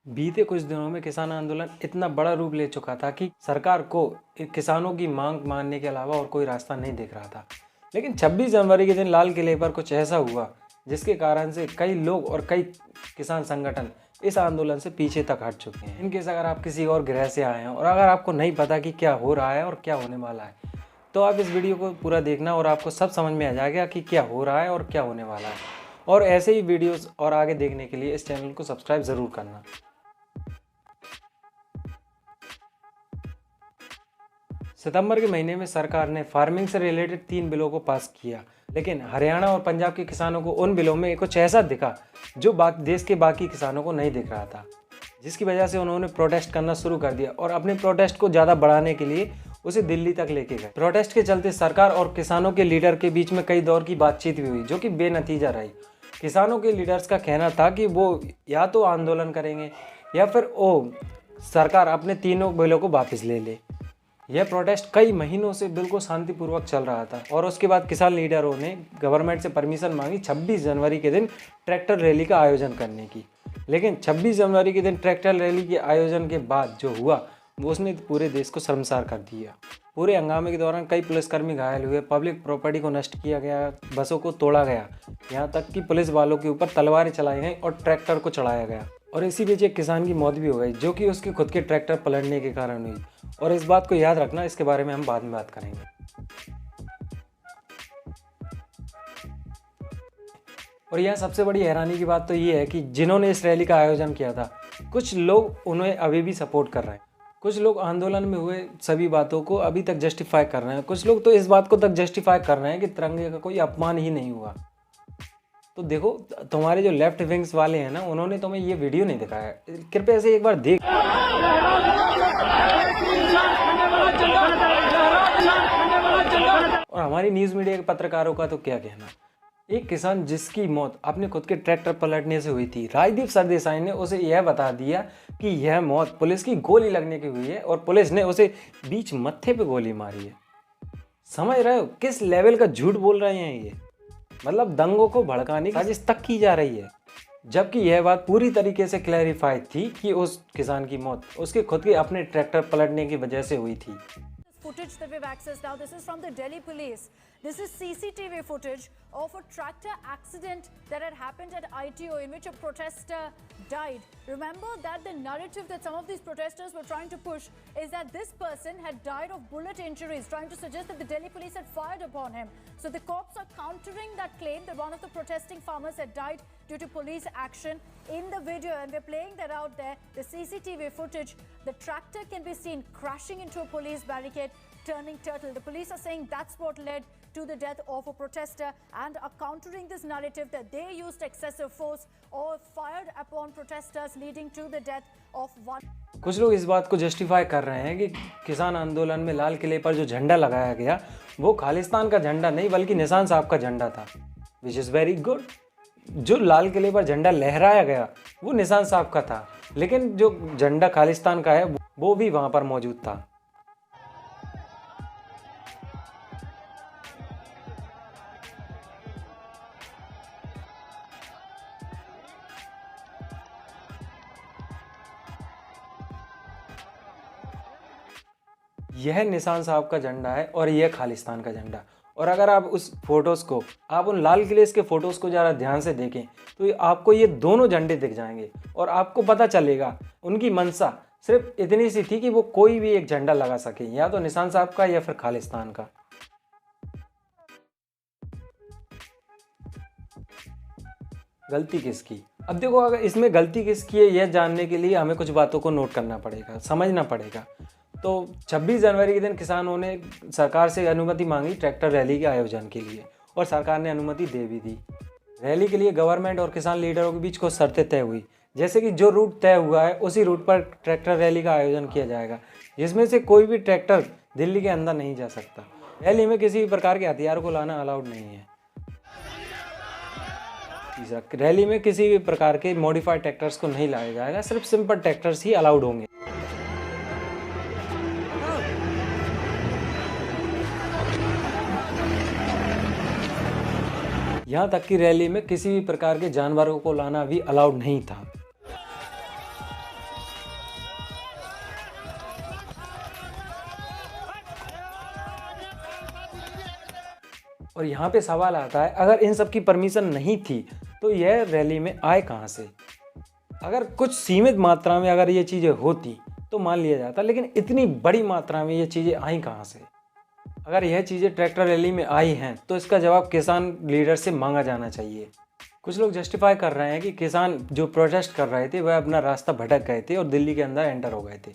बीते कुछ दिनों में किसान आंदोलन इतना बड़ा रूप ले चुका था कि सरकार को किसानों की मांग मानने के अलावा और कोई रास्ता नहीं दिख रहा था। लेकिन 26 जनवरी के दिन लाल किले पर कुछ ऐसा हुआ जिसके कारण से कई लोग और कई किसान संगठन इस आंदोलन से पीछे तक हट चुके हैं। इनकेस अगर आप किसी और ग्रह से आए हैं और अगर आपको नहीं पता कि क्या हो रहा है और क्या होने वाला है, तो आप इस वीडियो को पूरा देखना और आपको सब समझ में आ जाएगा कि क्या हो रहा है और क्या होने वाला है। और ऐसे ही वीडियोस और आगे देखने के लिए इस चैनल को सब्सक्राइब ज़रूर करना। सितंबर के महीने में सरकार ने फार्मिंग से रिलेटेड 3 बिलों को पास किया, लेकिन हरियाणा और पंजाब के किसानों को उन बिलों में कुछ ऐसा दिखा जो देश के बाकी किसानों को नहीं दिख रहा था, जिसकी वजह से उन्होंने प्रोटेस्ट करना शुरू कर दिया और अपने प्रोटेस्ट को ज़्यादा बढ़ाने के लिए उसे दिल्ली तक लेके गए। प्रोटेस्ट के चलते सरकार और किसानों के लीडर के बीच में कई दौर की बातचीत भी हुई, जो कि बेनतीजा रही। किसानों के लीडर्स का कहना था कि वो या तो आंदोलन करेंगे या फिर वो सरकार अपने तीनों बिलों को वापस ले ले। यह प्रोटेस्ट कई महीनों से बिल्कुल शांतिपूर्वक चल रहा था और उसके बाद किसान लीडरों ने गवर्नमेंट से परमिशन मांगी 26 जनवरी के दिन ट्रैक्टर रैली का आयोजन करने की। लेकिन 26 जनवरी के दिन ट्रैक्टर रैली के आयोजन के बाद जो हुआ वो उसने पूरे देश को शर्मसार कर दिया। पूरे हंगामे के दौरान कई पुलिसकर्मी घायल हुए, पब्लिक प्रॉपर्टी को नष्ट किया गया, बसों को तोड़ा गया, यहाँ तक कि पुलिस वालों के ऊपर तलवारें चलाई गई और ट्रैक्टर को चढ़ाया गया। और इसी बीच एक किसान की मौत भी हो गई, जो कि उसके खुद के ट्रैक्टर पलटने के कारण हुई। और इस बात को याद रखना, इसके बारे में हम बाद में बात करेंगे। और यह सबसे बड़ी हैरानी की बात तो ये है कि जिन्होंने इस रैली का आयोजन किया था, कुछ लोग उन्हें अभी भी सपोर्ट कर रहे हैं। कुछ लोग आंदोलन में हुए सभी बातों को अभी तक जस्टिफाई कर रहे हैं। कुछ लोग तो इस बात को तक जस्टिफाई कर रहे हैं कि तिरंगे का कोई अपमान ही नहीं हुआ। तो देखो, तुम्हारे जो लेफ्ट विंग्स वाले हैं ना, उन्होंने तुम्हें ये वीडियो नहीं दिखाया, कृपया से एक बार देख। और हमारी न्यूज़ मीडिया के पत्रकारों का तो क्या कहना। एक किसान जिसकी मौत अपने खुद के ट्रैक्टर पलटने से हुई थी, राजदीप सरदेसाई ने उसे यह बता दिया कि यह मौत पुलिस की गोली लगने की हुई है और पुलिस ने उसे बीच मत्थे पे गोली मारी है। समझ रहे हो किस लेवल का झूठ बोल रहे हैं ये? मतलब दंगों को भड़काने की साजिश तक की जा रही है, जबकि यह बात पूरी तरीके से क्लैरिफाई थी कि उस किसान की मौत उसके खुद के अपने ट्रैक्टर पलटने की वजह से हुई थी। Footage that we've accessed now, this is from the Delhi police. This is CCTV footage of a tractor accident that had happened at ITO in which a protester died. Remember that the narrative that some of these protesters were trying to push is that this person had died of bullet injuries, trying to suggest that the Delhi police had fired upon him. So the cops are countering that claim that one of the protesting farmers had died due to police action. In the video, and we're playing that out there, the CCTV footage, the tractor can be seen crashing into a police barricade, turning turtle. The police are saying that's what led to the death of a protester and are countering this narrative that they used excessive force or fired upon protesters, leading to the death of one. कुछ लोग इस बात को justify कर रहे हैं कि किसान आंदोलन में लाल किले पर जो झंडा लगाया गया वो खालिस्तान का झंडा नहीं बल्कि निशान साहब का झंडा था, विच इज़ वेरी गुड। जो लाल किले पर झंडा लहराया गया वो निशान साहब का था, लेकिन जो झंडा खालिस्तान का है वो भी वहाँ पर मौजूद था। यह निशान साहब का झंडा है और यह खालिस्तान का झंडा। और अगर आप उस फोटोज़ को, आप उन लाल किले के फ़ोटोज़ को ज़रा ध्यान से देखें तो आपको ये दोनों झंडे दिख जाएंगे और आपको पता चलेगा उनकी मंशा सिर्फ इतनी सी थी कि वो कोई भी एक झंडा लगा सके, या तो निशान साहब का या फिर खालिस्तान का। गलती किसकी? अब देखो, अगर इसमें गलती किसकी है यह जानने के लिए हमें कुछ बातों को नोट करना पड़ेगा, समझना पड़ेगा। तो 26 जनवरी के दिन किसानों ने सरकार से अनुमति मांगी ट्रैक्टर रैली के आयोजन के लिए और सरकार ने अनुमति दे भी दी। रैली के लिए गवर्नमेंट और किसान लीडरों के बीच कुछ शर्तें तय हुई, जैसे कि जो रूट तय हुआ है उसी रूट पर ट्रैक्टर रैली का आयोजन किया जाएगा, जिसमें से कोई भी ट्रैक्टर दिल्ली के अंदर नहीं जा सकता। रैली में किसी भी प्रकार के हथियार को लाना अलाउड नहीं है। रैली में किसी भी प्रकार के मॉडिफाइड ट्रैक्टर्स को नहीं लाया जाएगा, सिर्फ सिंपल ट्रैक्टर्स ही अलाउड होंगे। यहाँ तक कि रैली में किसी भी प्रकार के जानवरों को लाना भी अलाउड नहीं था। और यहाँ पे सवाल आता है, अगर इन सब की परमिशन नहीं थी तो यह रैली में आए कहाँ से? अगर कुछ सीमित मात्रा में अगर ये चीज़ें होती तो मान लिया जाता, लेकिन इतनी बड़ी मात्रा में ये चीज़ें आई कहाँ से? अगर यह चीज़ें ट्रैक्टर रैली में आई हैं तो इसका जवाब किसान लीडर से मांगा जाना चाहिए। कुछ लोग जस्टिफाई कर रहे हैं कि किसान जो प्रोटेस्ट कर रहे थे वह अपना रास्ता भटक गए थे और दिल्ली के अंदर एंटर हो गए थे,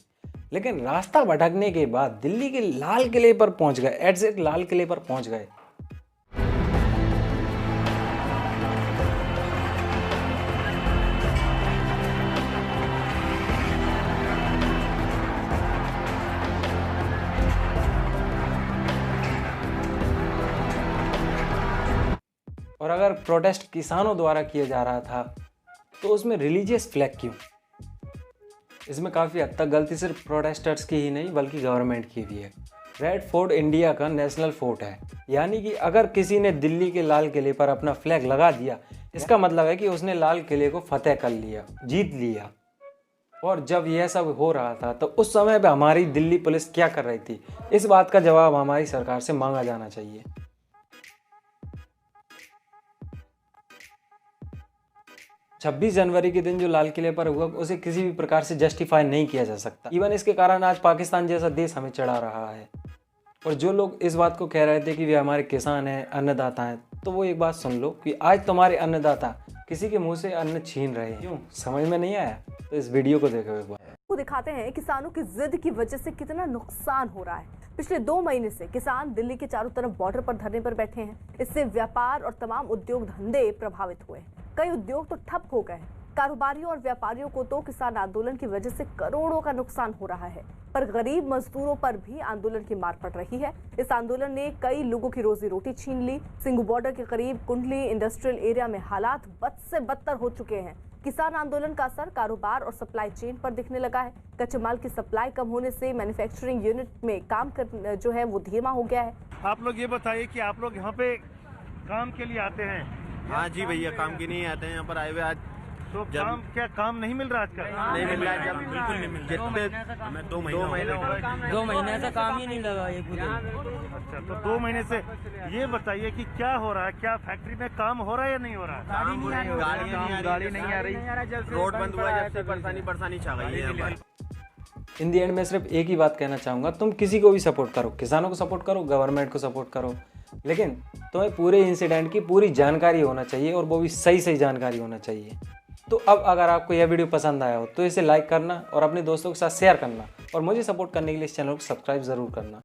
लेकिन रास्ता भटकने के बाद दिल्ली के लाल किले पर पहुंच गए, एग्जैक्ट लाल किले पर पहुंच गए। और अगर प्रोटेस्ट किसानों द्वारा किया जा रहा था तो उसमें रिलीजियस फ्लैग क्यों? इसमें काफ़ी हद तक गलती सिर्फ प्रोटेस्टर्स की ही नहीं बल्कि गवर्नमेंट की भी है। रेड फोर्ट इंडिया का नेशनल फोर्ट है, यानी कि अगर किसी ने दिल्ली के लाल किले पर अपना फ्लैग लगा दिया, इसका मतलब है कि उसने लाल किले को फतेह कर लिया, जीत लिया। और जब यह सब हो रहा था तो उस समय पे हमारी दिल्ली पुलिस क्या कर रही थी? इस बात का जवाब हमारी सरकार से मांगा जाना चाहिए। 26 जनवरी के दिन जो लाल किले पर हुआ उसे किसी भी प्रकार से जस्टिफाई नहीं किया जा सकता। इवन इसके कारण आज पाकिस्तान जैसा देश हमें चढ़ा रहा है। और जो लोग इस बात को कह रहे थे कि वे हमारे किसान हैं, अन्नदाता हैं, तो वो एक बात सुन लो कि आज तुम्हारे अन्नदाता किसी के मुंह से अन्न छीन रहे हैं। क्यों? समझ में नहीं आया? तो इस वीडियो को देखो एक बार। वो दिखाते हैं किसानों की जिद की वजह से कितना नुकसान हो रहा है। पिछले 2 महीने से किसान दिल्ली के चारों तरफ बॉर्डर पर धरने पर बैठे हैं। इससे व्यापार और तमाम उद्योग धंधे प्रभावित हुए। कई उद्योग तो ठप हो गए। कारोबारियों और व्यापारियों को तो किसान आंदोलन की वजह से करोड़ों का नुकसान हो रहा है, पर गरीब मजदूरों पर भी आंदोलन की मार पड़ रही है। इस आंदोलन ने कई लोगों की रोजी रोटी छीन ली। सिंघू बॉर्डर के करीब कुंडली इंडस्ट्रियल एरिया में हालात बद से बदतर हो चुके हैं। किसान आंदोलन का असर कारोबार और सप्लाई चेन पर दिखने लगा है। कच्चे माल की सप्लाई कम होने से मैन्युफैक्चरिंग यूनिट में काम कर जो है वो धीमा हो गया है। आप लोग ये बताइए कि आप लोग यहाँ पे काम के लिए आते हैं? हाँ जी भैया, काम के लिए आते हैं यहाँ पर आए हुए आज। तो काम नहीं मिल रहा आजकल? नहीं मिल रहा है, जब बिल्कुल नहीं मिल रहा। हमें 2 महीने से काम ही नहीं लगा ये पूरे। अच्छा, तो 2 महीने से ये बताइए कि क्या हो रहा है? क्या फैक्ट्री में काम हो रहा है या नहीं हो रहा है? गाड़ी नहीं आ रही, रोड बंद हुआ जब से परेशानी छा गई है यहाँ पर। इन दी एंड में सिर्फ एक ही बात कहना चाहूँगा, तुम किसी को भी सपोर्ट करो, किसानों को सपोर्ट करो, गवर्नमेंट को सपोर्ट करो, लेकिन तुम्हें पूरे इंसिडेंट की पूरी जानकारी होना चाहिए और वो भी सही जानकारी होना चाहिए। तो अब अगर आपको यह वीडियो पसंद आया हो तो इसे लाइक करना और अपने दोस्तों के साथ शेयर करना और मुझे सपोर्ट करने के लिए इस चैनल को सब्सक्राइब ज़रूर करना।